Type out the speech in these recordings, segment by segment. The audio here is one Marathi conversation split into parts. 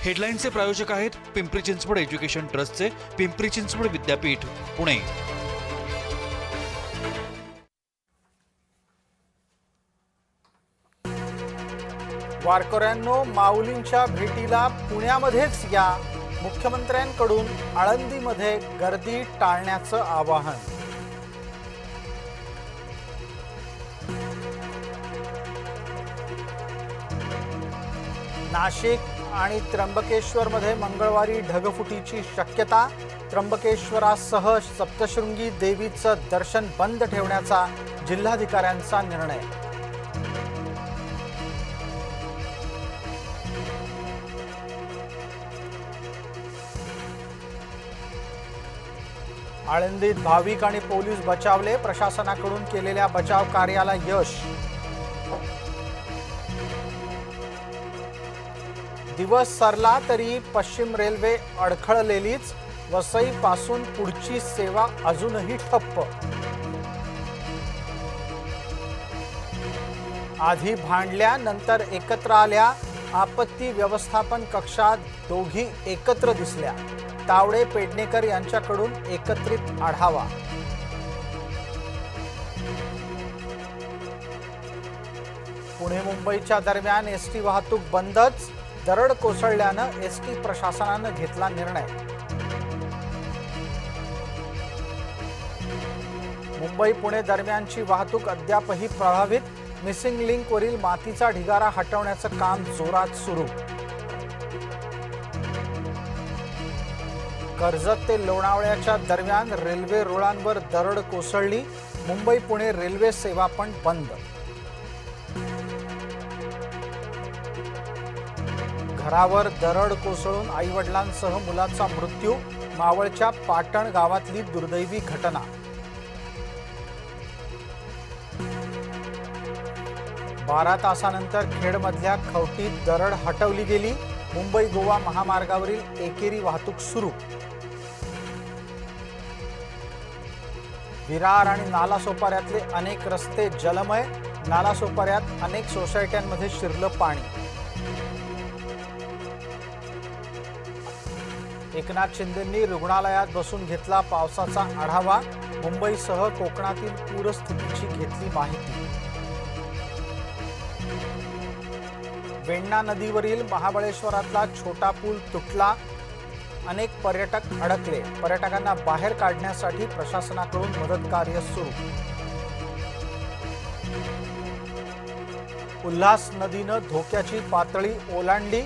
हेडलाईनचे प्रायोजक आहेत पिंपरी चिंचवड एज्युकेशन ट्रस्टचे पिंपरी चिंचवड विद्यापीठ पुणे। वारकऱ्यांनो, माऊलींच्या भेटीला पुण्यामध्येच या। मुख्यमंत्र्यांकडून आळंदीमध्ये गर्दी टाळण्याचं आवाहन। नाशिक आणि त्र्यंबकेश्वरमध्ये मंगळवारी ढगफुटीची शक्यता। त्र्यंबकेश्वरासह सप्तशृंगी देवीचं दर्शन बंद ठेवण्याचा जिल्हाधिकाऱ्यांचा निर्णय। आळंदीत भाविक आणि पोलीस बचावले। प्रशासनाकडून केलेल्या बचाव कार्याला यश। दिवस सरला तरी पश्चिम रेल्वे अडखळलेलीच। वसईपासून पुढची सेवा अजूनही ठप्प। आधी भांडल्या नंतर एकत्र आल्या। आपत्ती व्यवस्थापन कक्षात दोघी एकत्र दिसल्या। तावडे पेडणेकर यांच्याकडून एकत्रित आढावा। पुणे मुंबईच्या दरम्यान एसटी वाहतूक बंदच। दरड कोसळल्यानं एसटी प्रशासनानं घेतला निर्णय। मुंबई पुणे दरम्यानची वाहतूक अद्यापही प्रभावित। मिसिंग लिंकवरील मातीचा ढिगारा हटवण्याचं काम जोरात सुरू। कर्जत ते लोणावळ्याच्या दरम्यान रेल्वे रुळांवर दरड कोसळली। मुंबई पुणे रेल्वे सेवा पण बंद। घरावर दरड कोसळून आईवडिलांसह मुलाचा मृत्यू। मावळच्या पाटण गावातली दुर्दैवी घटना। बारा तासानंतर खेडमधल्या खवटीत दरड हटवली गेली। मुंबई गोवा महामार्गावरील एकेरी वाहतूक सुरू। विरार आणि नालासोपाऱ्यातले अनेक रस्ते जलमय। नालासोपाऱ्यात अनेक सोसायट्यांमध्ये शिरलं पाणी। एकनाथ शिंदेंनी रुग्णालयात बसून घेतला पावसाचा आढावा। मुंबईसह कोकणातील पूरस्थितीची घेतली माहिती। वेण्णा नदीवरील महाबळेश्वरातला छोटा पूल तुटला। अनेक पर्यटक अडकले। पर्यटकांना बाहेर काढण्यासाठी प्रशासनाकडून मदत कार्य सुरू। उल्हास नदीनं धोक्याची पातळी ओलांडली।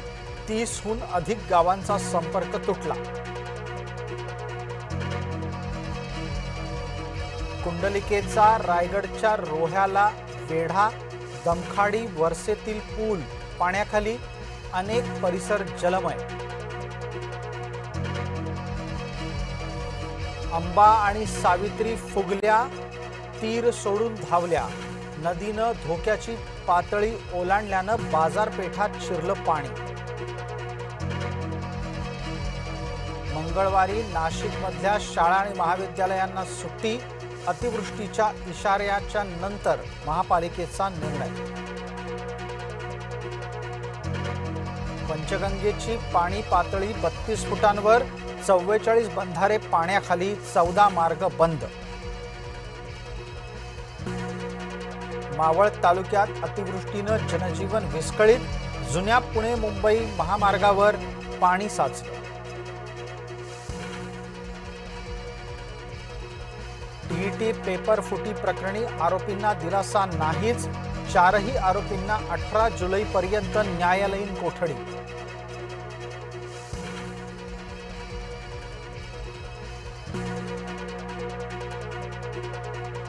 30हून अधिक गावांचा संपर्क तुटला। कुंडलिकेचा रायगडच्या रोह्याला वेढा। दमखाडी वरसेतील पूल पाण्याखाली। अनेक परिसर जलमय। अंबा आणि सावित्री फुगल्या। तीर सोडून धावल्या। नदीनं धोक्याची पातळी ओलांडल्यानं बाजारपेठात शिरलं पाणी। मंगळवारी नाशिकमधल्या शाळा आणि महाविद्यालयांना सुट्टी। अतिवृष्टीच्या इशाऱ्याच्या नंतर महापालिकेचा निर्णय। पंचगंगेची पाणी पातळी 32 फुटांवर। 44 बंधारे पाण्याखाली। 14 मार्ग बंद। मावळ तालुक्यात अतिवृष्टीनं जनजीवन विस्कळीत। जुन्या पुणे मुंबई महामार्गावर पाणी साचलं। टीईटी पेपर फुटी प्रकरणी आरोपींना दिलासा नाहीच। 4ही आरोपींना 18 जुलैपर्यंत न्यायालयीन कोठडी।